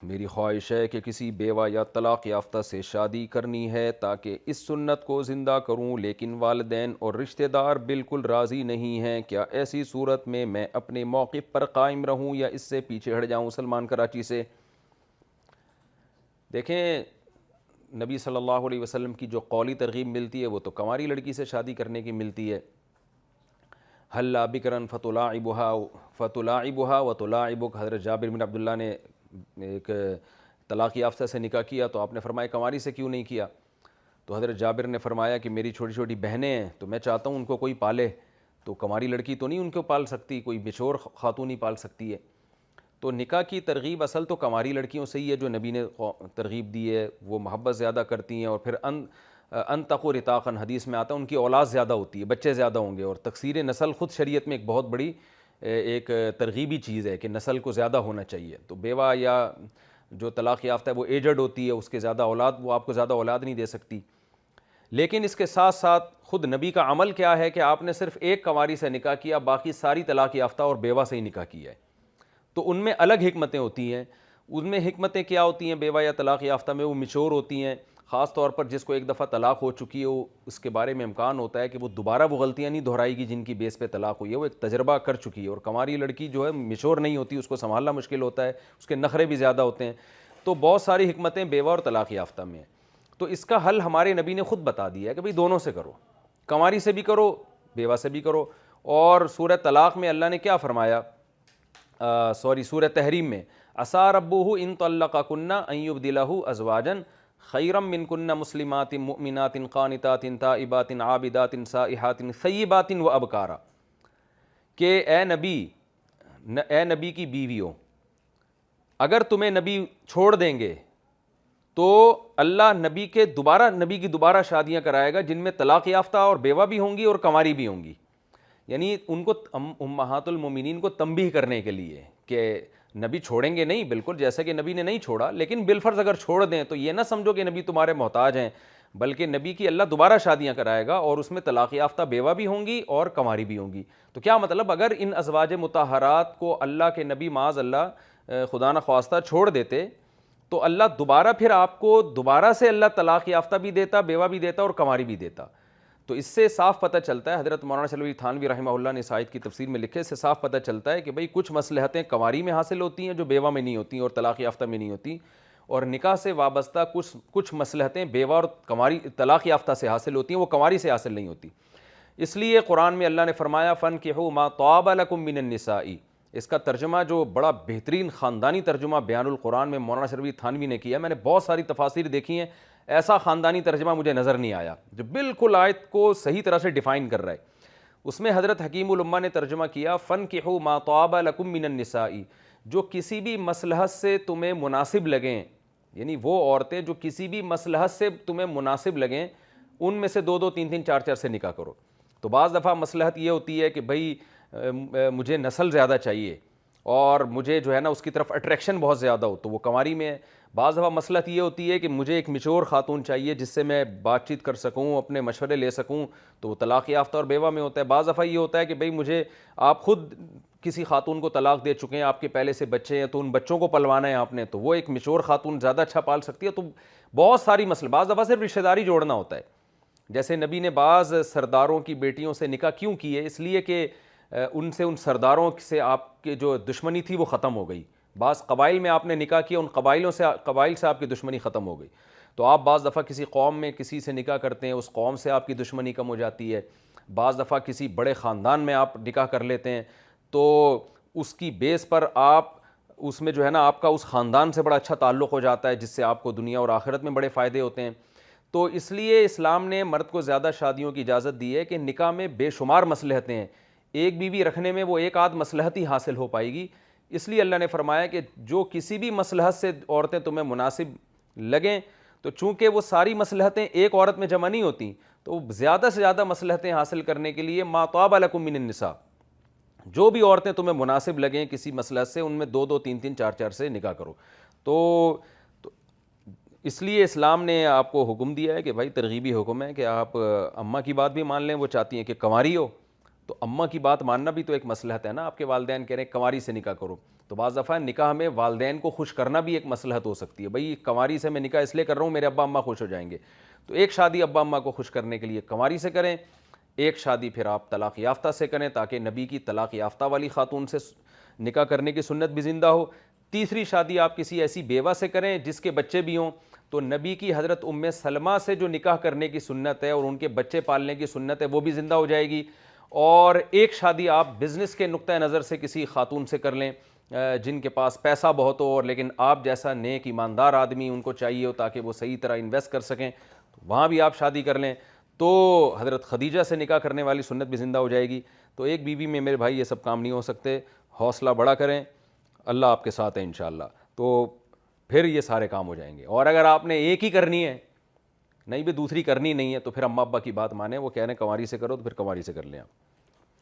میری خواہش ہے کہ کسی بیوہ یا طلاق یافتہ سے شادی کرنی ہے تاکہ اس سنت کو زندہ کروں، لیکن والدین اور رشتہ دار بالکل راضی نہیں ہیں۔ کیا ایسی صورت میں میں اپنے موقف پر قائم رہوں یا اس سے پیچھے ہٹ جاؤں؟ سلمان کراچی سے۔ دیکھیں، نبی صلی اللہ علیہ وسلم کی جو قولی ترغیب ملتی ہے وہ تو کنواری لڑکی سے شادی کرنے کی ملتی ہے۔ حل بکرن فتلاعبها وتلاعبک، حضرت جابر بن عبداللہ نے ایک طلاق یافتہ سے نکاح کیا تو آپ نے فرمایا کنواری سے کیوں نہیں کیا؟ تو حضرت جابر نے فرمایا کہ میری چھوٹی چھوٹی بہنیں ہیں تو میں چاہتا ہوں ان کو کوئی پالے، تو کنواری لڑکی تو نہیں ان کو پال سکتی، کوئی بچور خاتون ہی پال سکتی ہے۔ تو نکاح کی ترغیب اصل تو کنواری لڑکیوں سے ہی ہے، جو نبی نے ترغیب دی ہے، وہ محبت زیادہ کرتی ہیں، اور پھر انتقوا رتاقا، حدیث میں آتا ہے ان کی اولاد زیادہ ہوتی ہے، بچے زیادہ ہوں گے، اور تکثیر نسل خود شریعت میں ایک بہت بڑی ایک ترغیبی چیز ہے کہ نسل کو زیادہ ہونا چاہیے۔ تو بیوہ یا جو طلاق یافتہ ہے وہ ایجڈ ہوتی ہے، اس کے زیادہ اولاد، وہ آپ کو زیادہ اولاد نہیں دے سکتی۔ لیکن اس کے ساتھ ساتھ خود نبی کا عمل کیا ہے کہ آپ نے صرف ایک کنواری سے نکاح کیا، باقی ساری طلاق یافتہ اور بیوہ سے ہی نکاح کیا ہے۔ تو ان میں الگ حکمتیں ہوتی ہیں۔ ان میں حکمتیں کیا ہوتی ہیں بیوہ یا طلاق یافتہ میں؟ وہ میچور ہوتی ہیں، خاص طور پر جس کو ایک دفعہ طلاق ہو چکی ہے، اس کے بارے میں امکان ہوتا ہے کہ وہ دوبارہ وہ غلطیاں نہیں دہرائے گی جن کی بیس پہ طلاق ہوئی ہے، وہ ایک تجربہ کر چکی ہے۔ اور کنواری لڑکی جو ہے میچور نہیں ہوتی، اس کو سنبھالنا مشکل ہوتا ہے، اس کے نخرے بھی زیادہ ہوتے ہیں۔ تو بہت ساری حکمتیں بیوہ اور طلاق یافتہ میں ہیں۔ تو اس کا حل ہمارے نبی نے خود بتا دیا ہے کہ بھئی دونوں سے کرو، کنواری سے بھی کرو، بیوہ سے بھی کرو۔ اور سورہ طلاق میں اللہ نے کیا فرمایا؟ سورہ تحریم میں، عسیٰ ربہ ان طلقکن ان یبدلہ ازواجا خیرا منکن مسلمات مؤمنات قانتات تائبات عابدات سائحات ثیبات و ابکارا، کہ اے نبی کی بیویوں، اگر تمہیں نبی چھوڑ دیں گے تو اللہ نبی کی دوبارہ شادیاں کرائے گا جن میں طلاق یافتہ اور بیوہ بھی ہوں گی اور کنواری بھی ہوں گی۔ یعنی ان کو امہات المومنین کو تنبیہ کرنے کے لیے کہ نبی چھوڑیں گے نہیں، بالکل جیسا کہ نبی نے نہیں چھوڑا، لیکن بالفرض اگر چھوڑ دیں تو یہ نہ سمجھو کہ نبی تمہارے محتاج ہیں، بلکہ نبی کی اللہ دوبارہ شادیاں کرائے گا اور اس میں طلاق یافتہ بیوہ بھی ہوں گی اور کنواری بھی ہوں گی۔ تو کیا مطلب؟ اگر ان ازواج مطہرات کو اللہ کے نبی معاذ اللہ خدا نہ خواستہ چھوڑ دیتے تو اللہ دوبارہ پھر آپ کو دوبارہ سے اللہ طلاق یافتہ بھی دیتا، بیوہ بھی دیتا اور کنواری بھی دیتا۔ تو اس سے صاف پتہ چلتا ہے، حضرت مولانا شلوی تھانوی رحمہ اللہ نے اس آیت کی تفسیر میں لکھے، اس سے صاف پتہ چلتا ہے کہ بھئی کچھ مصلحتیں کنواری میں حاصل ہوتی ہیں جو بیوہ میں نہیں ہوتی اور طلاق یافتہ میں نہیں ہوتی، اور نکاح سے وابستہ کچھ مصلحتیں بیوہ اور کنواری طلاق یافتہ سے حاصل ہوتی ہیں، وہ کنواری سے حاصل نہیں ہوتی۔ اس لیے قرآن میں اللہ نے فرمایا فَانكِحُوا مَا طَابَ لَكُم مِّنَ النِّسَاءِ، اس کا ترجمہ جو بڑا بہترین خاندانی ترجمہ بیان القرآن میں مولانا شلوی تھانوی نے کیا، میں نے بہت ساری تفاسیر دیکھی ہیں، ایسا خاندانی ترجمہ مجھے نظر نہیں آیا جو بالکل آیت کو صحیح طرح سے ڈیفائن کر رہا ہے۔ اس میں حضرت حکیم الامہ نے ترجمہ کیا فَانكِحُوا مَا طَابَ لَكُم مِّنَ النِّسَاءِ، جو کسی بھی مصلحت سے تمہیں مناسب لگیں، یعنی وہ عورتیں جو کسی بھی مصلحت سے تمہیں مناسب لگیں ان میں سے دو تین تین چار سے نکاح کرو۔ تو بعض دفعہ مصلحت یہ ہوتی ہے کہ بھئی مجھے نسل زیادہ چاہیے اور مجھے جو ہے نا اس کی طرف اٹریکشن بہت زیادہ ہو، تو وہ کنواری میں ہے۔ بعض دفعہ مصلحت یہ ہوتی ہے کہ مجھے ایک میچور خاتون چاہیے جس سے میں بات چیت کر سکوں، اپنے مشورے لے سکوں، تو وہ طلاق یافتہ اور بیوہ میں ہوتا ہے۔ بعض دفعہ یہ ہوتا ہے کہ بھئی مجھے، آپ خود کسی خاتون کو طلاق دے چکے ہیں، آپ کے پہلے سے بچے ہیں، تو ان بچوں کو پلوانا ہے آپ نے، تو وہ ایک میچور خاتون زیادہ اچھا پال سکتی ہے۔ تو بہت ساری مسئلے، بعض دفعہ صرف رشتہ داری جوڑنا ہوتا ہے۔ جیسے نبی نے بعض سرداروں کی بیٹیوں سے نکاح کیوں کیے؟ اس لیے کہ ان سرداروں سے آپ کے جو دشمنی تھی وہ ختم ہو گئی۔ بعض قبائل میں آپ نے نکاح کیا، ان قبائل سے آپ کی دشمنی ختم ہو گئی۔ تو آپ بعض دفعہ کسی قوم میں کسی سے نکاح کرتے ہیں، اس قوم سے آپ کی دشمنی کم ہو جاتی ہے۔ بعض دفعہ کسی بڑے خاندان میں آپ نکاح کر لیتے ہیں تو اس کی بیس پر آپ اس میں جو ہے نا آپ کا اس خاندان سے بڑا اچھا تعلق ہو جاتا ہے، جس سے آپ کو دنیا اور آخرت میں بڑے فائدے ہوتے ہیں۔ تو اس لیے اسلام نے مرد کو زیادہ شادیوں کی اجازت دی ہے کہ نکاح میں بے شمار مصلحتیں ہیں، ایک بیوی رکھنے میں وہ ایک آدھ مصلحت ہی حاصل ہو پائے گی۔ اس لیے اللہ نے فرمایا کہ جو کسی بھی مصلحت سے عورتیں تمہیں مناسب لگیں، تو چونکہ وہ ساری مصلحتیں ایک عورت میں جمع نہیں ہوتی، تو زیادہ سے زیادہ مصلحتیں حاصل کرنے کے لیے ما طاب لکم من النساء، جو بھی عورتیں تمہیں مناسب لگیں کسی مصلحت سے، ان میں دو تین چار سے نکاح کرو۔ تو اس لیے اسلام نے آپ کو حکم دیا ہے کہ بھائی ترغیبی حکم ہے کہ آپ اماں کی بات بھی مان لیں، وہ چاہتی ہیں کہ کنواری ہو، تو اماں کی بات ماننا بھی تو ایک مصلحت ہے نا. آپ کے والدین کہہ رہے ہیں کنواری سے نکاح کرو, تو بعض دفعہ نکاح میں والدین کو خوش کرنا بھی ایک مصلحت ہو سکتی ہے. بھائی کنواری سے میں نکاح اس لیے کر رہا ہوں میرے ابا اماں خوش ہو جائیں گے, تو ایک شادی ابا اماں کو خوش کرنے کے لیے کنواری سے کریں, ایک شادی پھر آپ طلاق یافتہ سے کریں تاکہ نبی کی طلاق یافتہ والی خاتون سے نکاح کرنے کی سنت بھی زندہ ہو. تیسری شادی آپ کسی ایسی بیوہ سے کریں جس کے بچے بھی ہوں, تو نبی کی حضرت ام سلمہ سے جو نکاح کرنے کی سنت ہے اور ان کے بچے پالنے کی سنت ہے وہ بھی زندہ ہو جائے گی. اور ایک شادی آپ بزنس کے نقطہ نظر سے کسی خاتون سے کر لیں جن کے پاس پیسہ بہت ہو, اور لیکن آپ جیسا نیک ایماندار آدمی ان کو چاہیے ہو تاکہ وہ صحیح طرح انویسٹ کر سکیں, تو وہاں بھی آپ شادی کر لیں. تو حضرت خدیجہ سے نکاح کرنے والی سنت بھی زندہ ہو جائے گی. تو ایک بیوی میں میرے بھائی یہ سب کام نہیں ہو سکتے, حوصلہ بڑا کریں, اللہ آپ کے ساتھ ہے انشاءاللہ, تو پھر یہ سارے کام ہو جائیں گے. اور اگر آپ نے ایک ہی کرنی ہے, نہیں بھی دوسری کرنی نہیں ہے, تو پھر اماں ابا کی بات مانیں, وہ کہہ رہے ہیں کنواری سے کرو تو پھر کنواری سے کر لیں آپ.